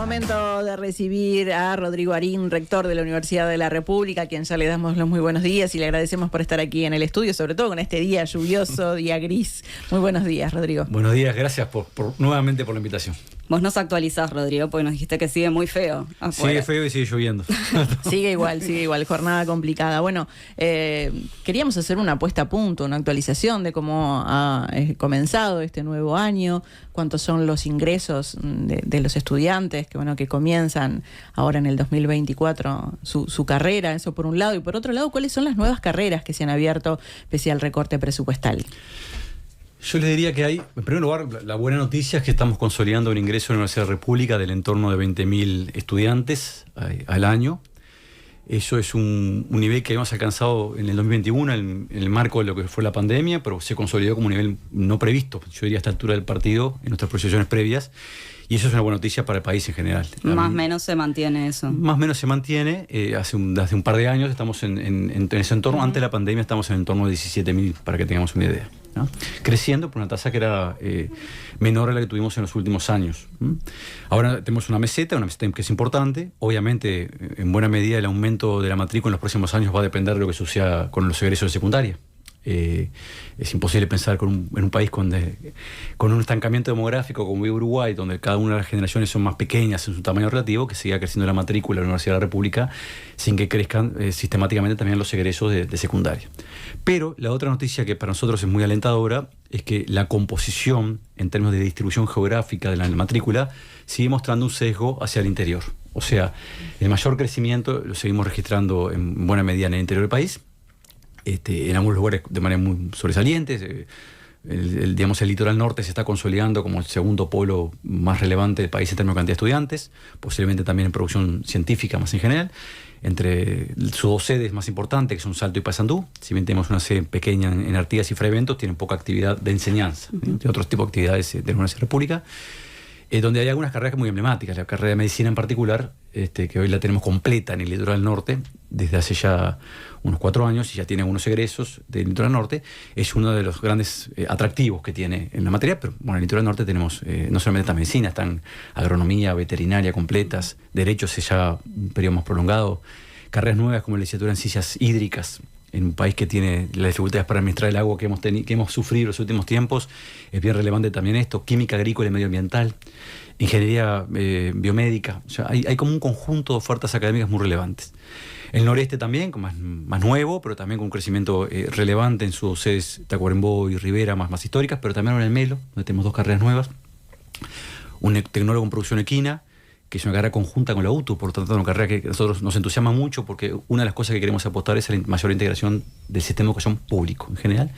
Momento de recibir a Rodrigo Arín, rector de la Universidad de la República, a quien ya le damos los muy buenos días y le agradecemos por estar aquí en el estudio, sobre todo con este día lluvioso, día gris. Muy buenos días, Rodrigo. Buenos días, gracias nuevamente por la invitación. Vos nos actualizás, Rodrigo, porque nos dijiste que sigue muy feo afuera. Sigue feo y sigue lloviendo. Sigue igual, jornada complicada. Bueno, queríamos hacer una puesta a punto, una actualización de cómo ha comenzado este nuevo año, cuántos son los ingresos de los estudiantes que comienzan ahora en el 2024 su carrera, eso por un lado, y por otro lado, cuáles son las nuevas carreras que se han abierto pese al recorte presupuestal. Yo les diría que hay, en primer lugar, la buena noticia es que estamos consolidando un ingreso en la Universidad de la República del entorno de 20.000 estudiantes al año. Eso es un nivel que habíamos alcanzado en el 2021 en el marco de lo que fue la pandemia, pero se consolidó como un nivel no previsto, yo diría a esta altura del partido, en nuestras proyecciones previas. Y eso es una buena noticia para el país en general. Más o menos se mantiene eso. Más o menos se mantiene. Hace un par de años estamos en ese entorno. Antes de la pandemia estamos en el entorno de 17.000, para que tengamos una idea, ¿no? Creciendo por una tasa que era menor a la que tuvimos en los últimos años. Ahora tenemos una meseta que es importante. Obviamente, en buena medida, el aumento de la matrícula en los próximos años va a depender de lo que suceda con los egresos de secundaria. Es imposible pensar en un país con un estancamiento demográfico como vive Uruguay, donde cada una de las generaciones son más pequeñas en su tamaño relativo, que siga creciendo la matrícula de la Universidad de la República sin que crezcan sistemáticamente también los egresos de secundaria. Pero la otra noticia que para nosotros es muy alentadora es que la composición en términos de distribución geográfica de la matrícula sigue mostrando un sesgo hacia el interior. O sea, el mayor crecimiento lo seguimos registrando en buena medida en el interior del país. En algunos lugares de manera muy sobresaliente. El litoral norte se está consolidando como el segundo polo más relevante del país en términos de cantidad de estudiantes, posiblemente también en producción científica más en general, entre sus dos sedes más importantes, que son Salto y Paysandú. Si bien tenemos una sede pequeña en Artigas y Fray Bentos, tienen poca actividad de enseñanza, de otros tipos de actividades de la Universidad de la República, donde hay algunas carreras muy emblemáticas. La carrera de medicina en particular, que hoy la tenemos completa en el litoral norte, desde hace ya unos 4 años, y ya tiene algunos egresos del litoral norte, es uno de los grandes atractivos que tiene en la materia. Pero bueno, en el litoral norte tenemos no solamente esta medicina, están agronomía, veterinaria completas, derechos ya un periodo más prolongado, carreras nuevas como licenciatura en ciencias hídricas, en un país que tiene las dificultades para administrar el agua que hemos sufrido en los últimos tiempos. Es bien relevante también esto, química agrícola y medioambiental, ingeniería biomédica. O sea, hay como un conjunto de ofertas académicas muy relevantes. El noreste también, más nuevo, pero también con un crecimiento relevante en sus sedes Tacuarembó y Rivera, más históricas, pero también en el Melo, donde tenemos 2 carreras nuevas. Un tecnólogo en producción equina, que es una carrera conjunta con la UTU, por lo tanto una carrera que a nosotros nos entusiasma mucho, porque una de las cosas que queremos apostar es a la mayor integración del sistema de educación público en general,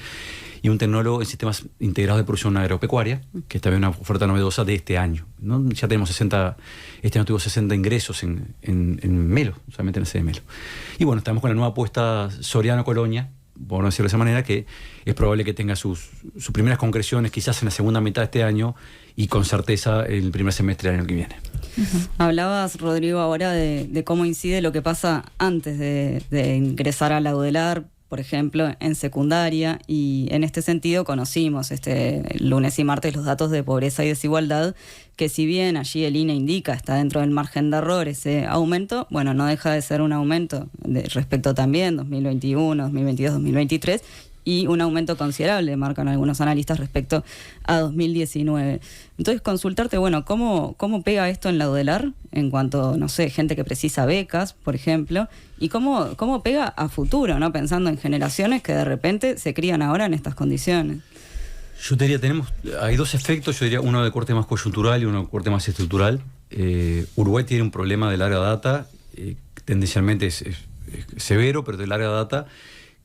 y un tecnólogo en sistemas integrados de producción agropecuaria, que es también una oferta novedosa de este año, ¿no? Ya tenemos 60, este año tuvimos 60 ingresos en Melo, solamente en la sede de Melo. Y bueno, estamos con la nueva apuesta Soriano-Colonia, por no decirlo de esa manera, que es probable que tenga sus primeras concreciones quizás en la segunda mitad de este año y con certeza en el primer semestre del año que viene. Hablabas, Rodrigo, ahora de cómo incide lo que pasa antes de ingresar a la UDELAR, por ejemplo, en secundaria, y en este sentido conocimos lunes y martes los datos de pobreza y desigualdad, que si bien allí el INE indica está dentro del margen de error ese aumento, bueno, no deja de ser un aumento respecto también 2021, 2022, 2023, y un aumento considerable, marcan algunos analistas, respecto a 2019. Entonces, consultarte, bueno, ¿cómo pega esto en la UDELAR en cuanto, no sé, gente que precisa becas, por ejemplo, y cómo pega a futuro, ¿no? Pensando en generaciones que de repente se crían ahora en estas condiciones? Yo te diría, hay 2 efectos, yo diría uno de corte más coyuntural y uno de corte más estructural. Uruguay tiene un problema de larga data, tendencialmente es severo, pero de larga data,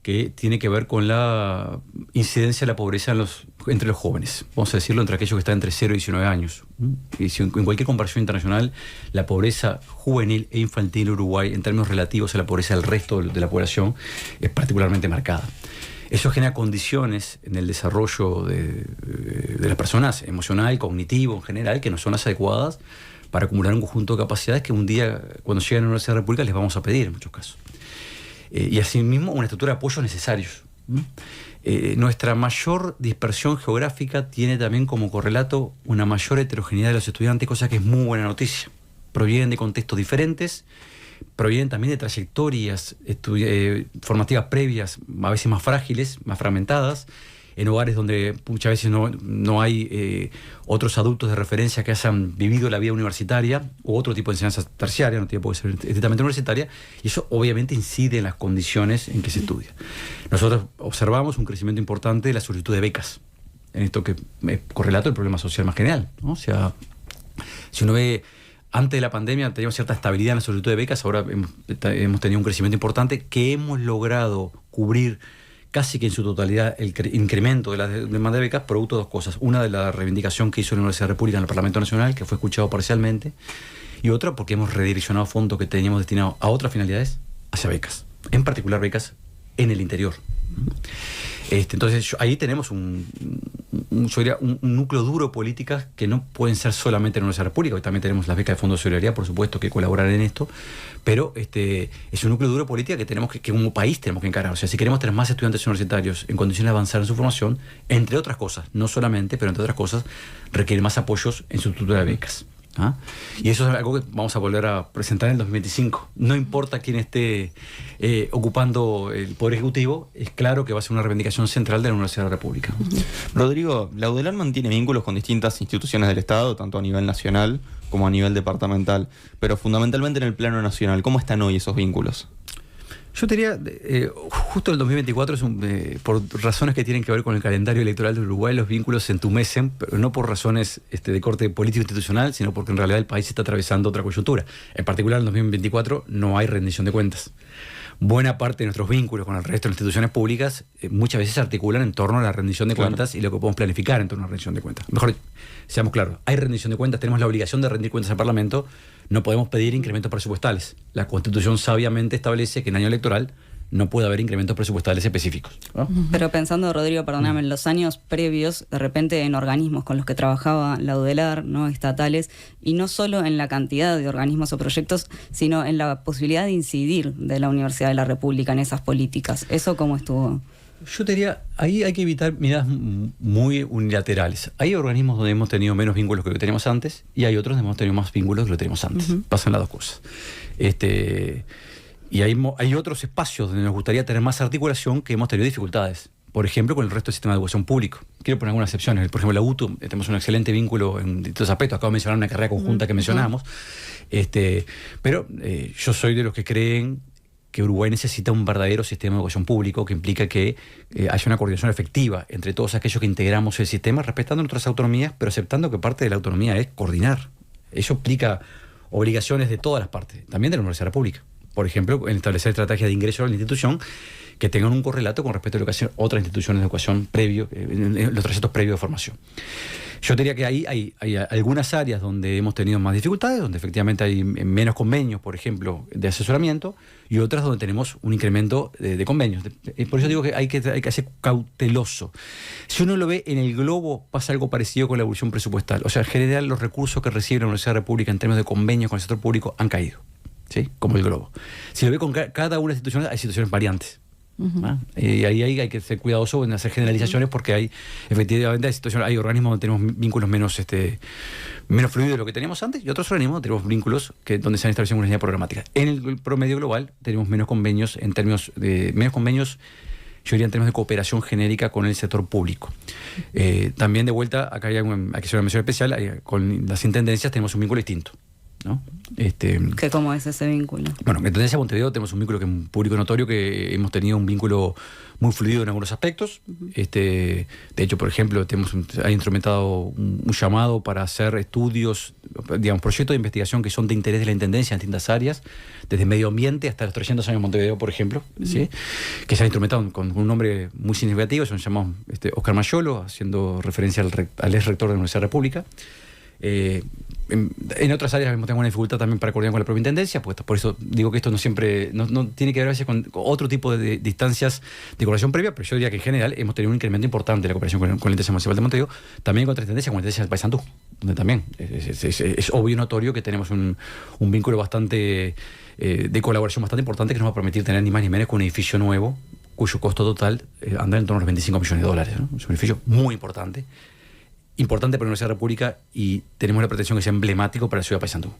que tiene que ver con la incidencia de la pobreza entre los jóvenes, vamos a decirlo, entre aquellos que están entre 0 y 19 años. Y en cualquier comparación internacional, la pobreza juvenil e infantil en Uruguay, en términos relativos a la pobreza del resto de la población, es particularmente marcada. Eso genera condiciones en el desarrollo de las personas, emocional y cognitivo en general, que no son las adecuadas para acumular un conjunto de capacidades que un día, cuando lleguen a la Universidad de la República, les vamos a pedir en muchos casos. Y asimismo una estructura de apoyos necesarios. Nuestra mayor dispersión geográfica tiene también como correlato una mayor heterogeneidad de los estudiantes, cosa que es muy buena noticia. provienen de contextos diferentes, provienen también de trayectorias formativas previas, a veces más frágiles, más fragmentadas, en hogares donde muchas veces no hay otros adultos de referencia que hayan vivido la vida universitaria u otro tipo de enseñanza terciaria, no tiene por qué ser estrictamente universitaria, y eso obviamente incide en las condiciones en que se estudia. Nosotros observamos un crecimiento importante de la solicitud de becas, en esto que es correlato del problema social más general, ¿no? O sea, si uno ve, antes de la pandemia teníamos cierta estabilidad en la solicitud de becas, ahora hemos tenido un crecimiento importante que hemos logrado cubrir casi que en su totalidad el incremento de la demanda de becas, producto de dos cosas. Una, de la reivindicación que hizo la Universidad República en el Parlamento Nacional, que fue escuchado parcialmente, y otra porque hemos redireccionado fondos que teníamos destinados a otras finalidades hacia becas, en particular becas en el interior. Entonces ahí tenemos un núcleo duro de políticas que no pueden ser solamente en la Universidad República, hoy también tenemos las becas de Fondo de Solidaridad, por supuesto, que colaboran en esto, pero es un núcleo duro de política que tenemos que como país tenemos que encarar. O sea, si queremos tener más estudiantes universitarios en condiciones de avanzar en su formación, entre otras cosas, no solamente, pero entre otras cosas, requiere más apoyos en su estructura de becas. ¿Ah? Y eso es algo que vamos a volver a presentar en el 2025. No importa quién esté ocupando el Poder Ejecutivo, es claro que va a ser una reivindicación central de la Universidad de la República. Rodrigo, la UDELAR mantiene vínculos con distintas instituciones del Estado, tanto a nivel nacional como a nivel departamental, pero fundamentalmente en el plano nacional. ¿Cómo están hoy esos vínculos? Yo te diría, justo el 2024, por razones que tienen que ver con el calendario electoral de Uruguay, los vínculos se entumecen, pero no por razones de corte político-institucional, sino porque en realidad el país está atravesando otra coyuntura. En particular, en el 2024 no hay rendición de cuentas. Buena parte de nuestros vínculos con el resto de las instituciones públicas muchas veces se articulan en torno a la rendición de cuentas y lo que podemos planificar en torno a la rendición de cuentas. Mejor, seamos claros, hay rendición de cuentas, tenemos la obligación de rendir cuentas al Parlamento, no podemos pedir incrementos presupuestales. La Constitución sabiamente establece que en año electoral no puede haber incrementos presupuestales específicos, ¿no? Pero pensando, Rodrigo, perdóname, en los años previos, de repente en organismos con los que trabajaba la UDELAR, ¿no?, estatales, y no solo en la cantidad de organismos o proyectos, sino en la posibilidad de incidir de la Universidad de la República en esas políticas. ¿Eso cómo estuvo? Yo te diría, ahí hay que evitar miradas muy unilaterales. Hay organismos donde hemos tenido menos vínculos que lo que teníamos antes, y hay otros donde hemos tenido más vínculos que lo que teníamos antes. Pasan las dos cosas. Y hay otros espacios donde nos gustaría tener más articulación que hemos tenido dificultades. Por ejemplo, con el resto del sistema de educación público. Quiero poner algunas excepciones. Por ejemplo, la UTU, tenemos un excelente vínculo en distintos aspectos. Acabo de mencionar una carrera conjunta que mencionamos. Pero yo soy de los que creen que Uruguay necesita un verdadero sistema de educación público que implica que haya una coordinación efectiva entre todos aquellos que integramos el sistema, respetando nuestras autonomías, pero aceptando que parte de la autonomía es coordinar. Eso implica obligaciones de todas las partes, también de la Universidad Pública. Por ejemplo, en establecer estrategias de ingreso a la institución que tengan un correlato con respecto a lo que hacen otras instituciones de educación previo, en los trayectos previos de formación. Yo diría que ahí hay algunas áreas donde hemos tenido más dificultades, donde efectivamente hay menos convenios, por ejemplo, de asesoramiento, y otras donde tenemos un incremento de convenios. Por eso digo que hay que ser cauteloso. Si uno lo ve en el globo, pasa algo parecido con la evolución presupuestal. O sea, en general los recursos que recibe la Universidad de la República en términos de convenios con el sector público han caído, ¿sí? Como el globo. Si lo ve con cada una de las instituciones, hay situaciones variantes. Y ahí hay que ser cuidadoso en hacer generalizaciones porque hay efectivamente hay organismos donde tenemos vínculos menos fluidos de lo que teníamos antes y otros organismos donde tenemos vínculos donde se han establecido una línea programática. En el promedio global tenemos menos convenios yo diría en términos de cooperación genérica con el sector público. También de vuelta, acá hay que hacer una mención especial, con las intendencias tenemos un vínculo distinto, ¿no? ¿Cómo es ese vínculo? Bueno, en Intendencia de Montevideo tenemos un vínculo que es un público notorio, que hemos tenido un vínculo muy fluido en algunos aspectos. De hecho, por ejemplo, ha instrumentado un llamado para hacer estudios, digamos, proyectos de investigación que son de interés de la Intendencia en distintas áreas, desde medio ambiente hasta los 300 años de Montevideo, por ejemplo, ¿sí? Que se ha instrumentado con un nombre muy significativo, se llama Oscar Mayolo, haciendo referencia al ex rector de la Universidad de la República. En otras áreas tenemos una dificultad también para coordinar con la propia intendencia, pues por eso digo que esto no tiene que ver a veces con otro tipo de distancias de coordinación previa, pero yo diría que en general hemos tenido un incremento importante de la cooperación con la Intendencia Municipal de Montevideo, también con otra intendencia, con la Intendencia del Paysandú, donde también es obvio y notorio que tenemos un vínculo bastante de colaboración bastante importante que nos va a permitir tener ni más ni menos que un edificio nuevo cuyo costo total anda en torno a los $25 millones, ¿no? Es un edificio muy importante importante para la Universidad de la República y tenemos la pretensión que sea emblemático para la ciudad de Paysandú.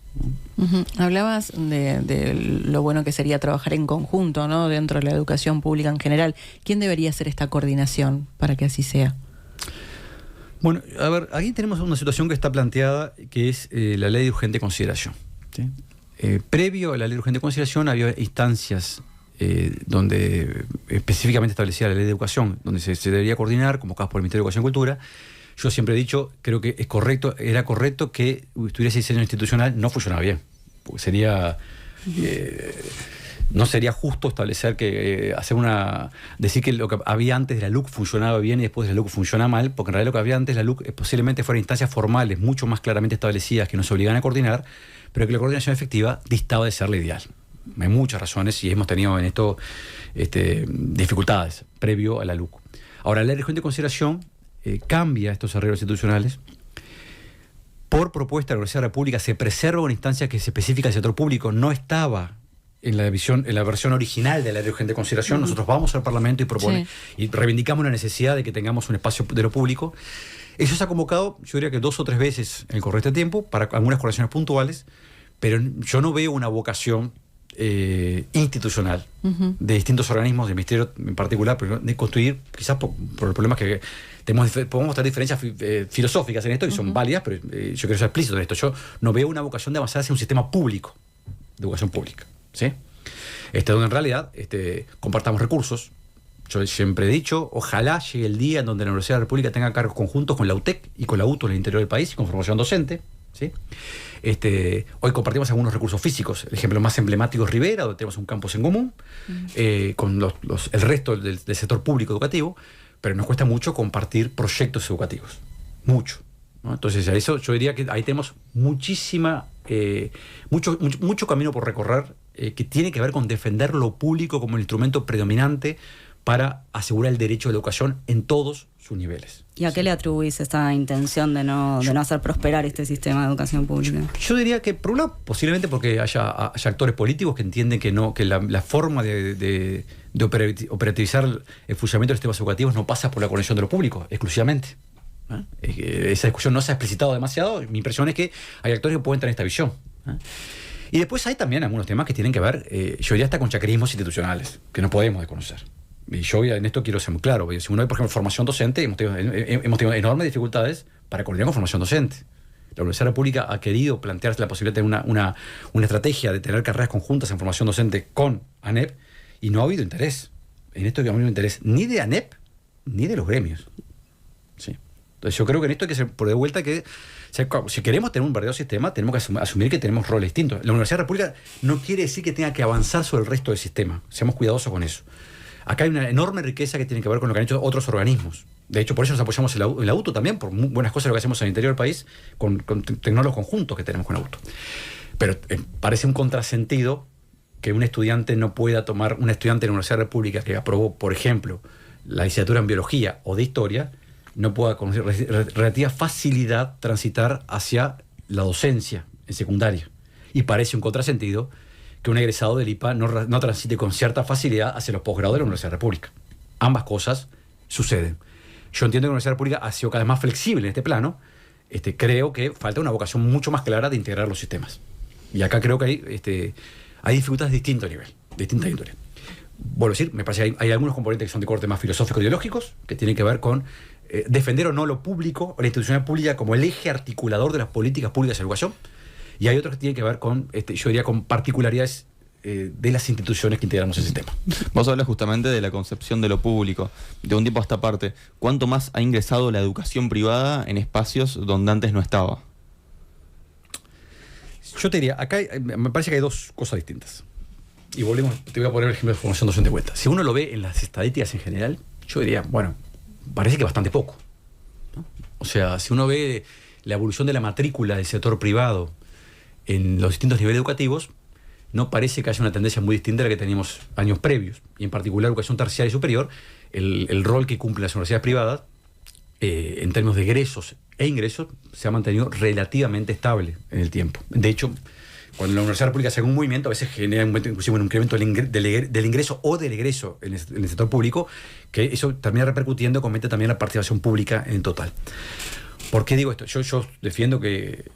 Hablabas de lo bueno que sería trabajar en conjunto, ¿no?, dentro de la educación pública en general. ¿Quién debería hacer esta coordinación para que así sea? Bueno, a ver, aquí tenemos una situación que está planteada, que es la ley de urgente consideración, ¿sí? Previo a la ley de urgente consideración había instancias donde específicamente establecía la ley de educación, donde se debería coordinar, convocadas por el Ministerio de Educación y Cultura. Yo siempre he dicho, creo que era correcto que tuviera ese diseño institucional, no funcionaba bien, porque no sería justo establecer que decir que lo que había antes de la LUC funcionaba bien y después de la LUC funciona mal, porque en realidad lo que había antes de la LUC posiblemente fueran instancias formales mucho más claramente establecidas que nos obligan a coordinar, pero que la coordinación efectiva distaba de ser la ideal. Hay muchas razones y hemos tenido en esto dificultades previo a la LUC. Ahora, la ley de urgente consideración cambia estos arreglos institucionales. Por propuesta de la Universidad de la República se preserva una instancia que es específica del sector público, no estaba en la versión original de la ley de urgente consideración. Nosotros vamos al Parlamento y reivindicamos la necesidad de que tengamos un espacio de lo público. Eso se ha convocado, yo diría que 2 o 3 veces en el correcto tiempo, para algunas coordinaciones puntuales, pero yo no veo una vocación institucional de distintos organismos, del Ministerio en particular, pero de construir, quizás por los problemas que podemos tener diferencias filosóficas en esto, y son válidas, pero yo quiero ser explícito en esto. Yo no veo una vocación de avanzar hacia un sistema público, de educación pública, ¿sí? Donde en realidad compartamos recursos. Yo siempre he dicho, ojalá llegue el día en donde la Universidad de la República tenga cargos conjuntos con la UTEC y con la UTO en el interior del país, y con formación docente, ¿sí? Hoy compartimos algunos recursos físicos. El ejemplo más emblemático es Rivera, donde tenemos un campus en común, con el resto del sector público educativo, pero nos cuesta mucho compartir proyectos educativos. Mucho, ¿no? Entonces, a eso yo diría que ahí tenemos mucho camino por recorrer, que tiene que ver con defender lo público como el instrumento predominante para asegurar el derecho a la educación en todos sus niveles. ¿Y a qué le atribuís esta intención de no hacer prosperar este sistema de educación pública? Yo diría que, por un lado, posiblemente porque haya actores políticos que entienden que la forma de operativizar el funcionamiento de los sistemas educativos no pasa por la conexión de lo público, exclusivamente. Esa discusión no se ha explicitado demasiado. Mi impresión es que hay actores que pueden tener esta visión. Y después hay también algunos temas que tienen que ver, yo diría hasta con chaquerismos institucionales, que no podemos desconocer. Y yo en esto quiero ser muy claro, porque si uno ve, por ejemplo, formación docente, hemos tenido enormes dificultades para coordinar con formación docente. La Universidad de la República ha querido plantearse la posibilidad de tener una estrategia de tener carreras conjuntas en formación docente con ANEP, y no ha habido interés. En esto no ha habido interés ni de ANEP ni de los gremios. ¿Sí? Entonces yo creo que en esto hay que ser por de vuelta que, si queremos tener un verdadero sistema, tenemos que asumir que tenemos roles distintos. La Universidad de la República no quiere decir que tenga que avanzar sobre el resto del sistema. Seamos cuidadosos con eso. Acá hay una enorme riqueza que tiene que ver con lo que han hecho otros organismos. De hecho, por eso nos apoyamos en la UTO también, por muy buenas cosas de lo que hacemos en el interior del país, con tecnólogos conjuntos que tenemos con la UTO. Pero parece un contrasentido que un estudiante de la Universidad de la República que aprobó, por ejemplo, la licenciatura en Biología o de Historia, no pueda con relativa facilidad transitar hacia la docencia en secundaria. Y parece un contrasentido que un egresado del IPA no transite con cierta facilidad hacia los posgrados de la Universidad de la República. Ambas cosas suceden. Yo entiendo que la Universidad de la República ha sido cada vez más flexible en este plano. Creo que falta una vocación mucho más clara de integrar los sistemas. Y acá creo que hay dificultades de distinto nivel, de distinta índole. Vuelvo a decir, me parece que hay algunos componentes que son de corte más filosófico-ideológicos, que tienen que ver con defender o no lo público, o la institucionalidad pública como el eje articulador de las políticas públicas de educación. Y hay otros que tienen que ver con, yo diría, con particularidades de las instituciones que integramos el sistema. Vos hablas justamente de la concepción de lo público. De un tiempo a esta parte, ¿cuánto más ha ingresado la educación privada en espacios donde antes no estaba? Yo te diría, acá me parece que hay dos cosas distintas. Y te voy a poner el ejemplo de formación docente de vuelta. Si uno lo ve en las estadísticas en general, yo diría, bueno, parece que bastante poco, ¿no? O sea, si uno ve la evolución de la matrícula del sector privado en los distintos niveles educativos, no parece que haya una tendencia muy distinta a la que teníamos años previos. Y en particular, educación terciaria y superior, el rol que cumplen las universidades privadas, en términos de egresos e ingresos, se ha mantenido relativamente estable en el tiempo. De hecho, cuando la Universidad de la República hace un movimiento, a veces genera inclusive un incremento del ingreso o del egreso en el sector público, que eso termina repercutiendo, comete también la participación pública en total. ¿Por qué digo esto? Yo defiendo que,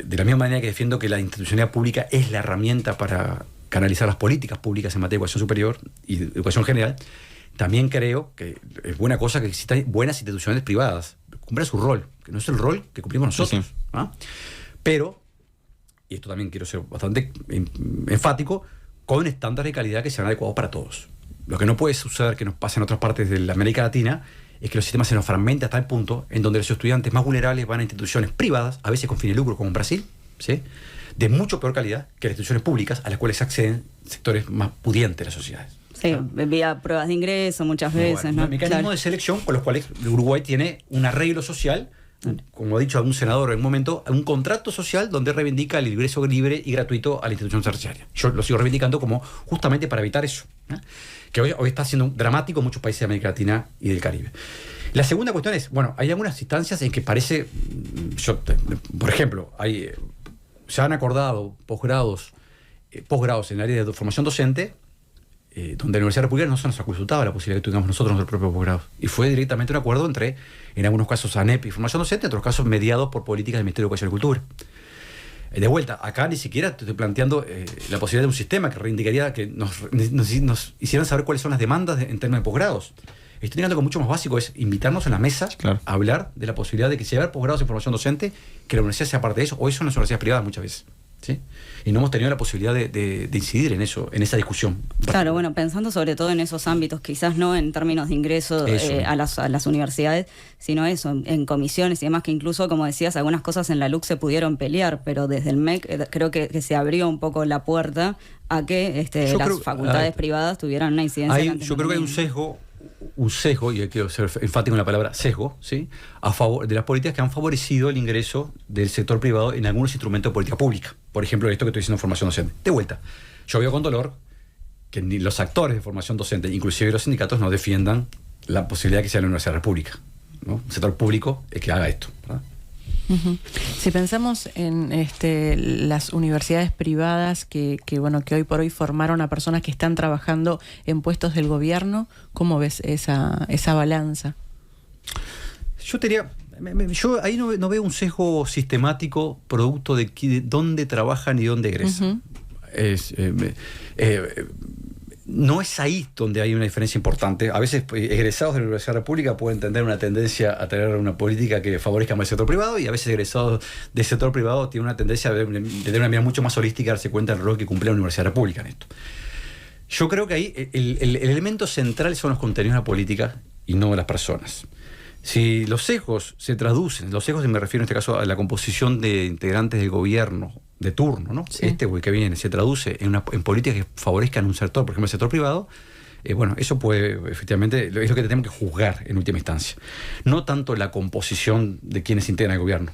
de la misma manera que defiendo que la institucionalidad pública es la herramienta para canalizar las políticas públicas en materia de educación superior y educación general, también creo que es buena cosa que existan buenas instituciones privadas, cumplan su rol, que no es el rol que cumplimos nosotros. Sí. ¿Ah? Pero, y esto también quiero ser bastante enfático, con estándares de calidad que sean adecuados para todos. Lo que no puede suceder, que nos pasa en otras partes de la América Latina, es que los sistemas se nos fragmentan hasta el punto en donde los estudiantes más vulnerables van a instituciones privadas, a veces con fines de lucro, como en Brasil, ¿sí?, de mucho peor calidad que las instituciones públicas a las cuales acceden sectores más pudientes de las sociedades. Sí, vía pruebas de ingreso muchas veces, Bueno, ¿no? mecanismos Claro. de selección con los cuales Uruguay tiene un arreglo social, como ha dicho algún senador en un momento, un contrato social donde reivindica el ingreso libre y gratuito a la institución terciaria. Yo lo sigo reivindicando como justamente para evitar eso, ¿no?, que hoy está siendo dramático en muchos países de América Latina y del Caribe. La segunda cuestión es, bueno, hay algunas instancias en que parece, por ejemplo, se han acordado posgrados en el área de formación docente, donde la Universidad República no se nos ha consultado la posibilidad de que tengamos nosotros nuestro propio posgrado. Y fue directamente un acuerdo entre, en algunos casos, ANEP y formación docente, en otros casos mediados por políticas del Ministerio de Educación y Cultura. De vuelta, acá ni siquiera te estoy planteando la posibilidad de un sistema que reivindicaría que nos hicieran saber cuáles son las demandas en términos de posgrados. Estoy teniendo que mucho más básico es invitarnos en la mesa, claro, a hablar de la posibilidad de que si hay posgrados en formación docente, que la universidad sea parte de eso. Hoy son las universidades privadas muchas veces, ¿sí? Y no hemos tenido la posibilidad de incidir en eso, en esa discusión. Claro, bueno, pensando sobre todo en esos ámbitos, quizás no en términos de ingreso a las universidades, sino eso, en comisiones y demás, que incluso, como decías, algunas cosas en la LUC se pudieron pelear, pero desde el MEC creo que se abrió un poco la puerta a que las facultades privadas tuvieran una incidencia. Yo creo que hay un sesgo, y quiero ser enfático en la palabra sesgo, ¿sí?, a favor de las políticas que han favorecido el ingreso del sector privado en algunos instrumentos de política pública. Por ejemplo, esto que estoy diciendo en formación docente. De vuelta, yo veo con dolor que ni los actores de formación docente, inclusive los sindicatos, no defiendan la posibilidad de que sea la Universidad República, ¿no? El sector público es que haga esto, ¿verdad? Uh-huh. Si pensamos en las universidades privadas que hoy por hoy formaron a personas que están trabajando en puestos del gobierno, ¿cómo ves esa balanza? Yo yo ahí no veo un sesgo sistemático producto de dónde trabajan y dónde egresan. Uh-huh. No es ahí donde hay una diferencia importante. A veces egresados de la Universidad República pueden tener una tendencia a tener una política que favorezca más el sector privado, y a veces egresados del sector privado tienen una tendencia de tener una mirada mucho más holística y darse cuenta del rol que cumple la Universidad República en esto. Yo creo que ahí el elemento central son los contenidos de la política y no las personas. Si los sesgos se traducen, los sesgos me refiero en este caso a la composición de integrantes del gobierno de turno, ¿no? Sí. O el que viene, se traduce en políticas que favorezcan un sector, por ejemplo el sector privado, eso puede, efectivamente, es lo que tenemos que juzgar en última instancia. No tanto la composición de quienes integran el gobierno.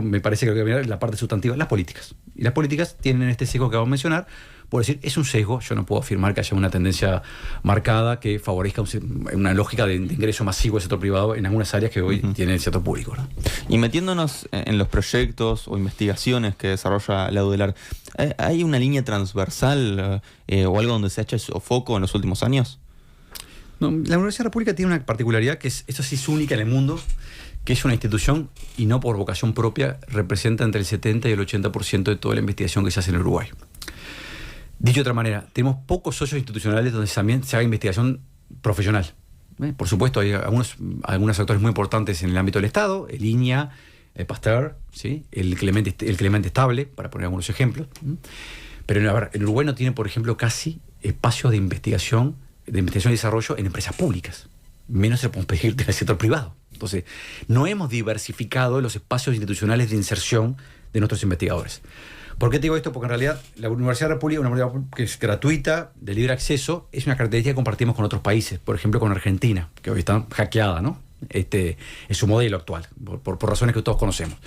Me parece que lo que viene es la parte sustantiva, las políticas. Y las políticas tienen este sesgo que vamos a mencionar. Por decir, es un sesgo, yo no puedo afirmar que haya una tendencia marcada que favorezca una lógica de ingreso masivo del sector privado en algunas áreas que hoy tiene el sector público, ¿no? Y metiéndonos en los proyectos o investigaciones que desarrolla la UDELAR, ¿hay una línea transversal o algo donde se ha hecho foco en los últimos años? No, la Universidad República tiene una particularidad que esto sí es única en el mundo, que es una institución, y no por vocación propia, representa entre el 70 y el 80% de toda la investigación que se hace en Uruguay. Dicho de otra manera, tenemos pocos socios institucionales donde también se haga investigación profesional. Por supuesto, hay algunos actores muy importantes en el ámbito del Estado, el INIA, el Pasteur, ¿sí?, el Clemente Estable, para poner algunos ejemplos. Pero en Uruguay no tiene, por ejemplo, casi espacios de investigación y desarrollo en empresas públicas. Menos se lo podemos pedir del sector privado. Entonces, no hemos diversificado los espacios institucionales de inserción de nuestros investigadores. ¿Por qué te digo esto? Porque en realidad la Universidad República, una universidad que es gratuita, de libre acceso, es una característica que compartimos con otros países, por ejemplo con Argentina, que hoy está hackeada, ¿no? Es su modelo actual, por razones que todos conocemos.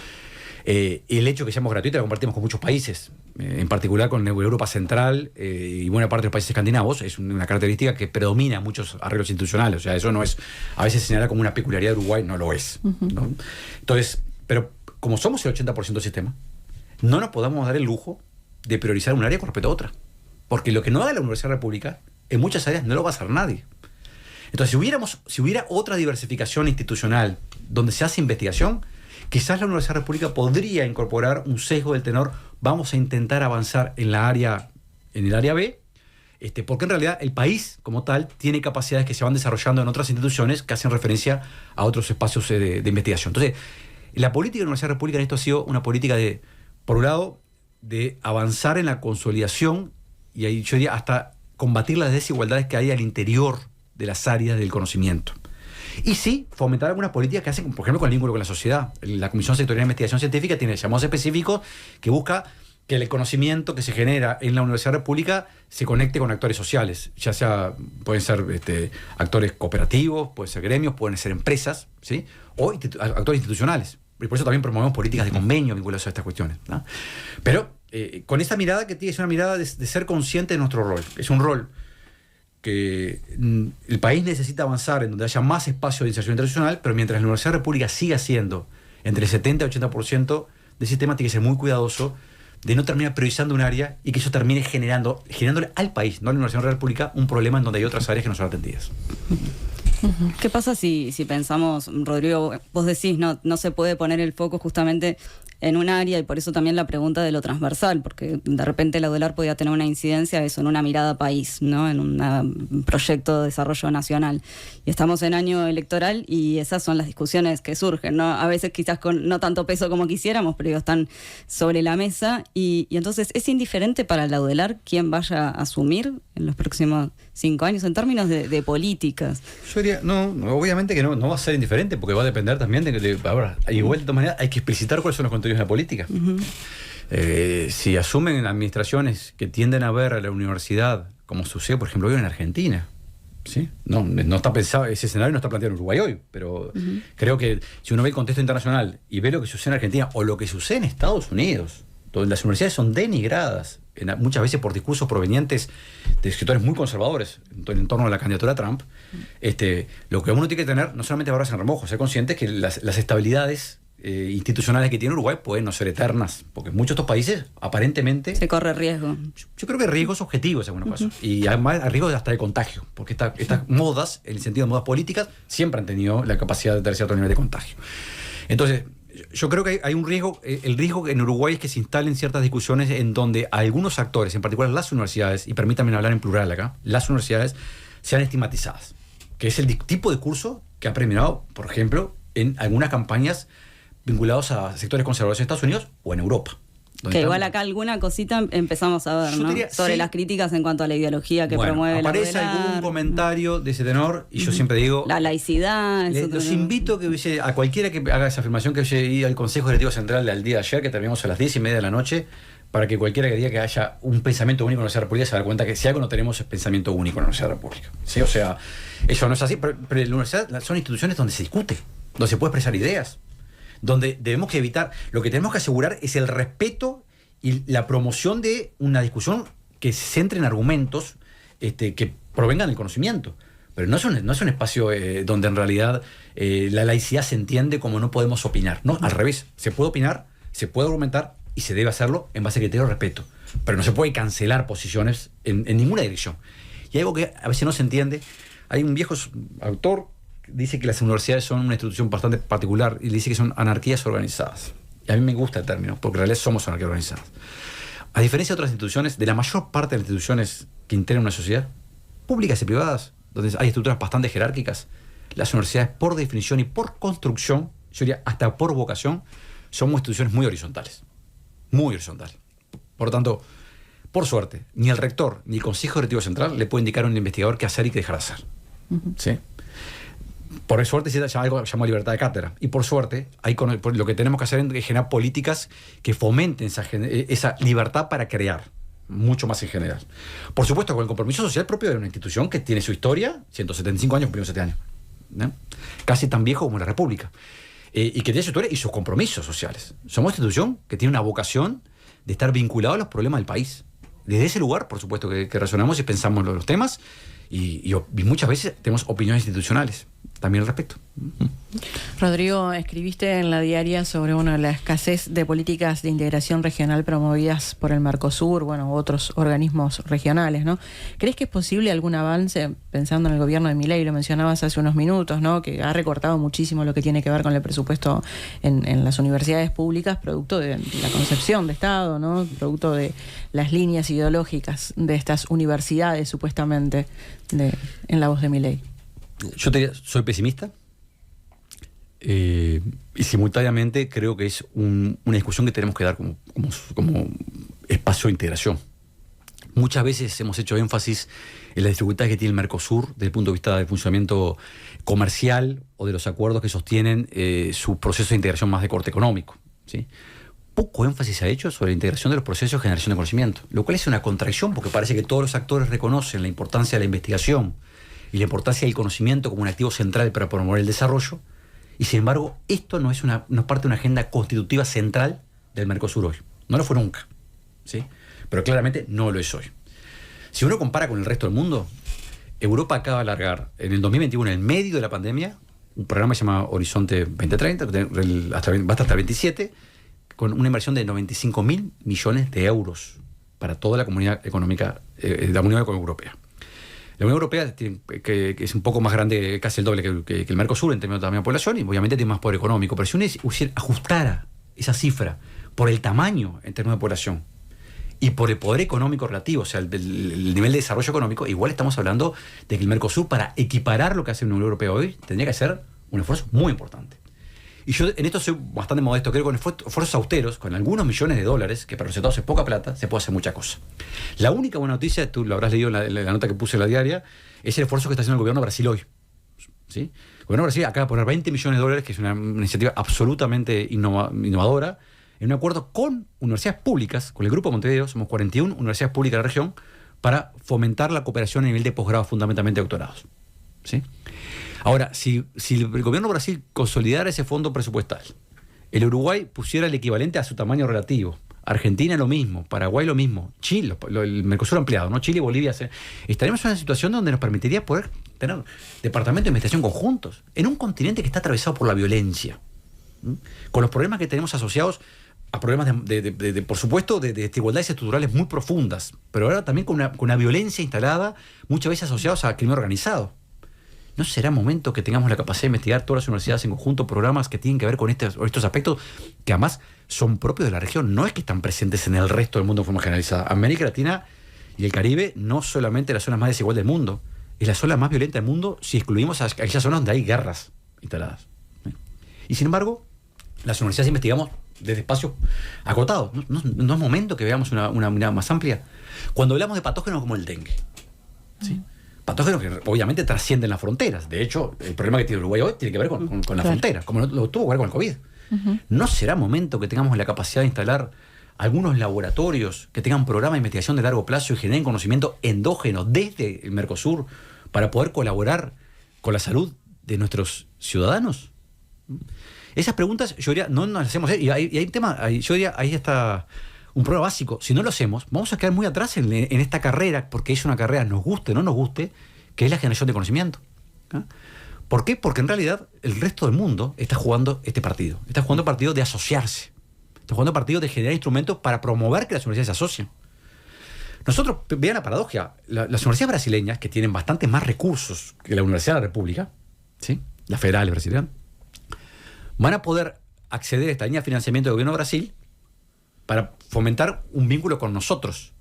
El hecho de que seamos gratuitos lo compartimos con muchos países, en particular con Europa Central y buena parte de los países escandinavos. Es una característica que predomina en muchos arreglos institucionales. O sea, eso no es, a veces se señala como una peculiaridad de Uruguay, no lo es, ¿no? Entonces, pero como somos el 80% del sistema, no nos podamos dar el lujo de priorizar un área con respecto a otra. Porque lo que no haga la Universidad República, en muchas áreas no lo va a hacer nadie. Entonces, si hubiera otra diversificación institucional donde se hace investigación, Quizás la Universidad República podría incorporar un sesgo del tenor, vamos a intentar avanzar en el área B, porque en realidad el país como tal tiene capacidades que se van desarrollando en otras instituciones que hacen referencia a otros espacios de investigación. Entonces, la política de la Universidad República en esto ha sido una política por un lado, de avanzar en la consolidación y ahí yo diría hasta combatir las desigualdades que hay al interior de las áreas del conocimiento. Y sí, fomentar algunas políticas que hacen, por ejemplo, con el vínculo con la sociedad. La Comisión Sectorial de Investigación Científica tiene llamados específicos que busca que el conocimiento que se genera en la Universidad República se conecte con actores sociales, ya sea, pueden ser actores cooperativos, pueden ser gremios, pueden ser empresas, ¿sí? O actores institucionales. Y por eso también promovemos políticas de convenio vinculadas a estas cuestiones, ¿no? Pero con esta mirada que tiene, es una mirada de ser consciente de nuestro rol. Es un rol que el país necesita avanzar en donde haya más espacio de inserción internacional, pero mientras la Universidad República siga siendo entre el 70 y 80% del sistema, tiene que ser muy cuidadoso de no terminar priorizando un área y que eso termine generándole al país, no a la Universidad República, un problema en donde hay otras áreas que no son atendidas. ¿Qué pasa si pensamos, Rodrigo, vos decís, no se puede poner el foco justamente en un área, y por eso también la pregunta de lo transversal, porque de repente la UDELAR podía tener una incidencia eso en una mirada país, ¿no? En un proyecto de desarrollo nacional. Y estamos en año electoral y esas son las discusiones que surgen, ¿no? A veces quizás con no tanto peso como quisiéramos, pero están sobre la mesa y entonces es indiferente para la UDELAR quién vaya a asumir en los próximos 5 años en términos de políticas. Yo diría, no, obviamente que no va a ser indiferente, porque va a depender también ahora, igual de todas maneras hay que explicitar cuáles son los contenidos de la política. Si asumen administraciones que tienden a ver a la universidad como sucede, por ejemplo, hoy en Argentina, ¿sí? No está pensado, ese escenario no está planteado en Uruguay hoy, pero creo que si uno ve el contexto internacional y ve lo que sucede en Argentina o lo que sucede en Estados Unidos, donde las universidades son denigradas muchas veces por discursos provenientes de sectores muy conservadores en torno a la candidatura a Trump, lo que uno tiene que tener no solamente valores en remojo, ser conscientes que las estabilidades institucionales que tiene Uruguay pueden no ser eternas, porque muchos de estos países aparentemente se corre riesgo. Yo creo que hay riesgos objetivos en algunos casos, y además hay riesgos hasta de contagio, porque estas modas, en el sentido de modas políticas, siempre han tenido la capacidad de tener cierto nivel de contagio. Entonces, yo creo que hay un riesgo, el riesgo en Uruguay es que se instalen ciertas discusiones en donde algunos actores, en particular las universidades, y permítanme hablar en plural acá, las universidades sean estigmatizadas, que es el tipo de discurso que ha premiado, por ejemplo, en algunas campañas vinculados a sectores conservadores en Estados Unidos o en Europa. Que igual acá alguna cosita empezamos a ver, ¿no? Diría, sobre las críticas en cuanto a la ideología que promueve la aparece algún comentario de ese tenor y yo siempre digo... La laicidad... Los invito a cualquiera que haga esa afirmación que haya ido al Consejo Directivo Central del día de ayer, que terminamos a las 10:30 de la noche, para que cualquiera que diga que haya un pensamiento único en la Universidad República se da cuenta que si algo no tenemos es pensamiento único en la Universidad República. ¿Sí? O sea, eso no es así, pero la universidad son instituciones donde se discute, donde se puede expresar ideas, donde debemos que evitar, lo que tenemos que asegurar es el respeto y la promoción de una discusión que se centre en argumentos que provengan del conocimiento. Pero no es un espacio donde en realidad la laicidad se entiende como no podemos opinar. No, al revés, se puede opinar, se puede argumentar y se debe hacerlo en base a criterios de respeto. Pero no se puede cancelar posiciones en ninguna dirección. Y algo que a veces no se entiende, hay un viejo autor dice que las universidades son una institución bastante particular y dice que son anarquías organizadas. Y a mí me gusta el término, porque en realidad somos anarquías organizadas. A diferencia de otras instituciones, de la mayor parte de las instituciones que integran una sociedad, públicas y privadas, donde hay estructuras bastante jerárquicas, las universidades por definición y por construcción, yo diría hasta por vocación, somos instituciones muy horizontales. Muy horizontales. Por lo tanto, por suerte, ni el rector ni el Consejo Directivo Central le puede indicar a un investigador qué hacer y qué dejar de hacer. ¿Sí? Por suerte se llama algo llamado libertad de cátedra. Y por suerte, lo que tenemos que hacer es generar políticas que fomenten esa libertad para crear, mucho más en general. Por supuesto, con el compromiso social propio de una institución que tiene su historia, 175 años, cumplió 7 años, ¿no? Casi tan viejo como la República. Y que tiene su historia y sus compromisos sociales. Somos una institución que tiene una vocación de estar vinculado a los problemas del país. Desde ese lugar, por supuesto, que razonamos y pensamos los temas y muchas veces tenemos opiniones institucionales. también al respecto. Rodrigo, escribiste en la diaria sobre la escasez de políticas de integración regional promovidas por el Mercosur, otros organismos regionales, ¿no? ¿Crees que es posible algún avance, pensando en el gobierno de Milei, lo mencionabas hace unos minutos, ¿no? Que ha recortado muchísimo lo que tiene que ver con el presupuesto en las universidades públicas, producto de la concepción de Estado, ¿no? Producto de las líneas ideológicas de estas universidades, supuestamente, en la voz de Milei? Yo te diría, soy pesimista. Y simultáneamente creo que es una discusión que tenemos que dar como espacio de integración. Muchas veces hemos hecho énfasis en las dificultades que tiene el Mercosur desde el punto de vista del funcionamiento comercial o de los acuerdos que sostienen su proceso de integración más de corte económico, ¿sí? Poco énfasis se ha hecho sobre la integración de los procesos de generación de conocimiento, lo cual es una contradicción porque parece que todos los actores reconocen la importancia de la investigación y la importancia del conocimiento como un activo central para promover el desarrollo. Y sin embargo, esto no es parte de una agenda constitutiva central del Mercosur hoy. No lo fue nunca, ¿sí? Pero claramente no lo es hoy. Si uno compara con el resto del mundo, Europa acaba de alargar en el 2021, en medio de la pandemia, un programa que se llama Horizonte 2030, va hasta el 27, con una inversión de 95.000 millones de euros para toda la comunidad económica, la Unión Europea. La Unión Europea, que es un poco más grande, casi el doble que el Mercosur en términos de tamaño de población, y obviamente tiene más poder económico. Pero si uno ajustara esa cifra por el tamaño en términos de población y por el poder económico relativo, o sea, el nivel de desarrollo económico, igual estamos hablando de que el Mercosur, para equiparar lo que hace la Unión Europea hoy, tendría que hacer un esfuerzo muy importante. Y yo en esto soy bastante modesto. Creo que con esfuerzos austeros, con algunos millones de dólares, que para los estados es poca plata, se puede hacer mucha cosa. La única buena noticia, tú lo habrás leído en la nota que puse en la diaria, es el esfuerzo que está haciendo el gobierno de Brasil hoy, ¿sí? El gobierno de Brasil acaba de poner 20 millones de dólares, que es una iniciativa absolutamente innovadora, en un acuerdo con universidades públicas, con el Grupo Montevideo, somos 41 universidades públicas de la región, para fomentar la cooperación a nivel de posgrado, fundamentalmente doctorados, ¿sí? Ahora, si el gobierno de Brasil consolidara ese fondo presupuestal, el Uruguay pusiera el equivalente a su tamaño relativo, Argentina lo mismo, Paraguay lo mismo, Chile, el Mercosur ampliado, ¿no? Chile y Bolivia, estaríamos en una situación donde nos permitiría poder tener departamentos de investigación conjuntos, en un continente que está atravesado por la violencia, ¿sí? Con los problemas que tenemos asociados a problemas por supuesto, de desigualdades estructurales muy profundas, pero ahora también con una violencia instalada, muchas veces asociados a crimen organizado. ¿No será momento que tengamos la capacidad de investigar todas las universidades en conjunto programas que tienen que ver con estos aspectos que además son propios de la región? No es que están presentes en el resto del mundo de forma generalizada. América Latina y el Caribe no solamente las zonas más desiguales del mundo, es la zona más violenta del mundo si excluimos a aquellas zonas donde hay guerras instaladas. Y sin embargo, las universidades investigamos desde espacios acotados. ¿No es momento que veamos una mirada más amplia? Cuando hablamos de patógenos como el dengue, ¿sí? Patógenos que obviamente trascienden las fronteras. De hecho, el problema que tiene Uruguay hoy tiene que ver con la frontera, como lo tuvo que ver con el COVID. ¿No será momento que tengamos la capacidad de instalar algunos laboratorios que tengan programas de investigación de largo plazo y generen conocimiento endógeno desde el Mercosur para poder colaborar con la salud de nuestros ciudadanos? Esas preguntas, yo diría, no nos las hacemos. Y hay un tema, yo diría, ahí está un problema básico. Si no lo hacemos, vamos a quedar muy atrás en esta carrera, porque es una carrera, nos guste o no nos guste, que es la generación de conocimiento. ¿Ah? ¿Por qué? Porque en realidad el resto del mundo está jugando este partido. Está jugando el partido de asociarse. Está jugando el partido de generar instrumentos para promover que las universidades se asocien. Nosotros, vean la paradoja, las universidades brasileñas, que tienen bastante más recursos que la Universidad de la República, ¿sí? Las federales brasileñas, van a poder acceder a esta línea de financiamiento del gobierno de Brasil para fomentar un vínculo con nosotros.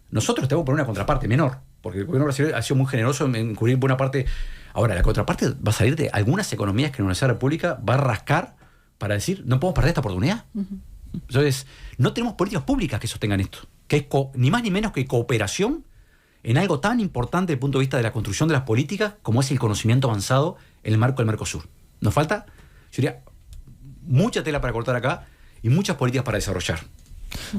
Nosotros tenemos que poner una contraparte menor, porque el gobierno brasileño ha sido muy generoso en cubrir buena parte. Ahora, la contraparte va a salir de algunas economías que la Universidad de la República va a rascar para decir, no podemos perder esta oportunidad. Entonces, no tenemos políticas públicas que sostengan esto, que es ni más ni menos que cooperación en algo tan importante desde el punto de vista de la construcción de las políticas como es el conocimiento avanzado en el marco del Mercosur. Nos falta, yo diría, mucha tela para cortar acá y muchas políticas para desarrollar.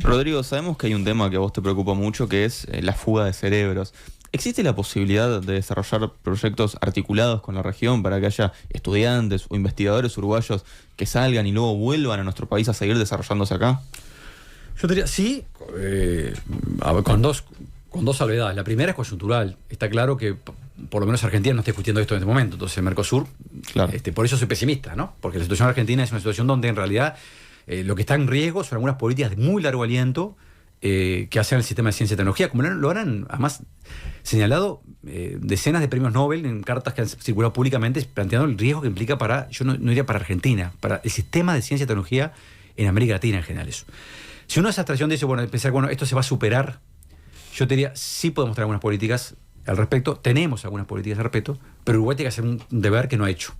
Rodrigo, sabemos que hay un tema que a vos te preocupa mucho, que es la fuga de cerebros. ¿Existe la posibilidad de desarrollar proyectos articulados con la región para que haya estudiantes o investigadores uruguayos que salgan y luego vuelvan a nuestro país a seguir desarrollándose acá? Yo diría, sí, con dos salvedades. La primera es coyuntural. Está claro que por lo menos Argentina no está discutiendo esto en este momento. Entonces el Mercosur Claro. Por eso soy pesimista, ¿no? Porque la situación argentina es una situación donde en realidad lo que está en riesgo son algunas políticas de muy largo aliento que hacen el sistema de ciencia y tecnología, como lo han además señalado decenas de premios Nobel en cartas que han circulado públicamente planteando el riesgo que implica para, yo no diría para Argentina, para el sistema de ciencia y tecnología en América Latina en general eso. Si uno de esa abstracción dice, bueno, pensar, bueno, esto se va a superar, yo te diría, sí podemos tener algunas políticas al respecto, tenemos algunas políticas al respecto, pero Uruguay tiene que hacer un deber que no ha hecho.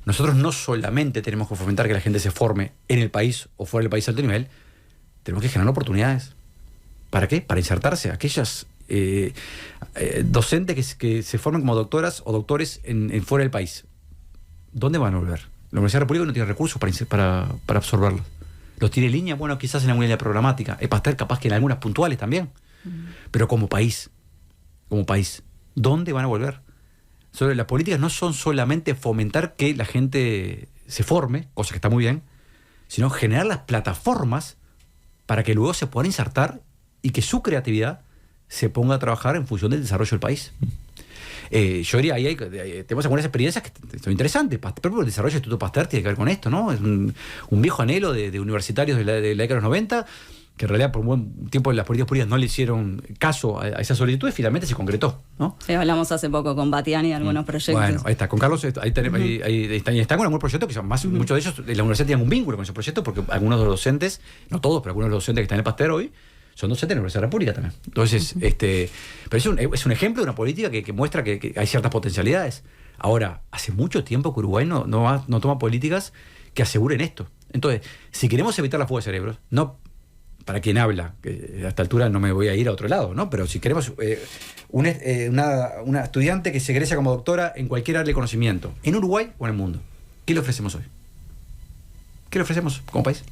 Nosotros no solamente tenemos que fomentar que la gente se forme en el país o fuera del país a alto nivel, tenemos que generar oportunidades. ¿Para qué? Para insertarse. Aquellas docentes que se formen como doctoras o doctores en fuera del país, ¿dónde van a volver? La Universidad República no tiene recursos para absorberlos. ¿Los tiene en línea? Bueno, quizás en alguna línea programática. EPASTER capaz que en algunas puntuales también. Pero como país, ¿dónde van a volver? Las políticas no son solamente fomentar que la gente se forme, cosa que está muy bien, sino generar las plataformas para que luego se pueda insertar y que su creatividad se ponga a trabajar en función del desarrollo del país. Yo diría, tenemos algunas experiencias que son interesantes. Por ejemplo, el desarrollo del Instituto Pasteur tiene que ver con esto, ¿no? Es un viejo anhelo de universitarios de la década de los 90, que en realidad por un buen tiempo las políticas públicas no le hicieron caso a esa solicitud y finalmente se concretó, ¿no? Sí, hablamos hace poco con Batiani de algunos proyectos. Bueno, ahí está, con Carlos ahí está con algunos proyectos que son más, muchos de ellos, la universidad tiene un vínculo con esos proyectos porque algunos de los docentes, no todos, pero algunos de los docentes que están en el Pasteur hoy, son docentes de la Universidad República también. Entonces, pero es un ejemplo de una política que muestra que hay ciertas potencialidades. Ahora, hace mucho tiempo que Uruguay no toma políticas que aseguren esto. Entonces, si queremos evitar la fuga de cerebros, no para quien habla, que a esta altura no me voy a ir a otro lado, ¿no? Pero si queremos una estudiante que se egresa como doctora en cualquier área de conocimiento, en Uruguay o en el mundo, ¿qué le ofrecemos hoy? ¿Qué le ofrecemos como país?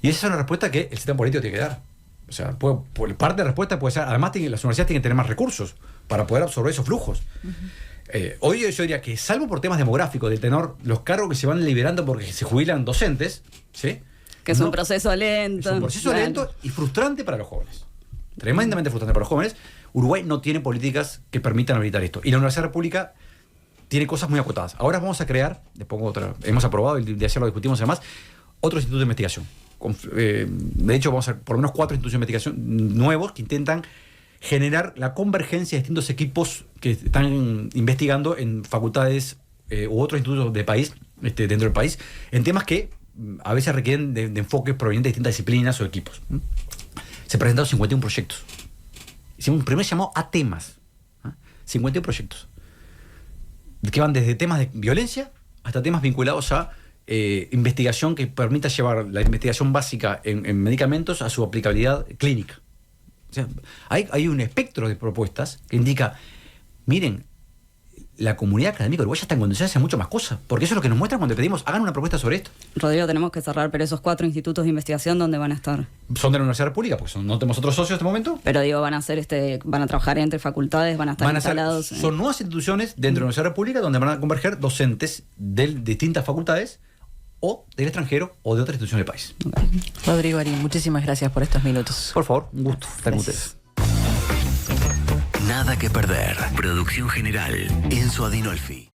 Y esa es una respuesta que el sistema político tiene que dar. O sea, parte de la respuesta puede ser, además las universidades tienen que tener más recursos para poder absorber esos flujos. Hoy yo diría que, salvo por temas demográficos, del tenor, los cargos que se van liberando porque se jubilan docentes, ¿sí? Que es un proceso lento. Es un proceso lento y frustrante para los jóvenes. Tremendamente frustrante para los jóvenes. Uruguay no tiene políticas que permitan habilitar esto. Y la Universidad República tiene cosas muy acotadas. Ahora vamos a crear, hemos aprobado, y de ayer lo discutimos además, otro instituto de investigación. De hecho, vamos a por lo menos 4 institutos de investigación nuevos que intentan generar la convergencia de distintos equipos que están investigando en facultades u otros institutos del país, dentro del país, en temas que a veces requieren de enfoques provenientes de distintas disciplinas o equipos. Se presentaron 51 proyectos. Hicimos un primer llamado a temas. 51 proyectos. Que van desde temas de violencia hasta temas vinculados a investigación que permita llevar la investigación básica en medicamentos a su aplicabilidad clínica. O sea, hay un espectro de propuestas que indica, miren, la comunidad académica uruguaya está en condiciones de hacer mucho más cosas, porque eso es lo que nos muestran cuando pedimos, hagan una propuesta sobre esto. Rodrigo, tenemos que cerrar, pero esos 4 institutos de investigación, ¿dónde van a estar? Son de la Universidad República, porque no tenemos otros socios en este momento. Pero digo, van a trabajar entre facultades, van a estar instalados. Son nuevas instituciones dentro de la Universidad República donde van a converger docentes de distintas facultades o del extranjero o de otra institución del país. Okay. Rodrigo Arín, muchísimas gracias por estos minutos. Por favor, un gusto estar con ustedes. Nada que perder. Producción general, Enzo Adinolfi.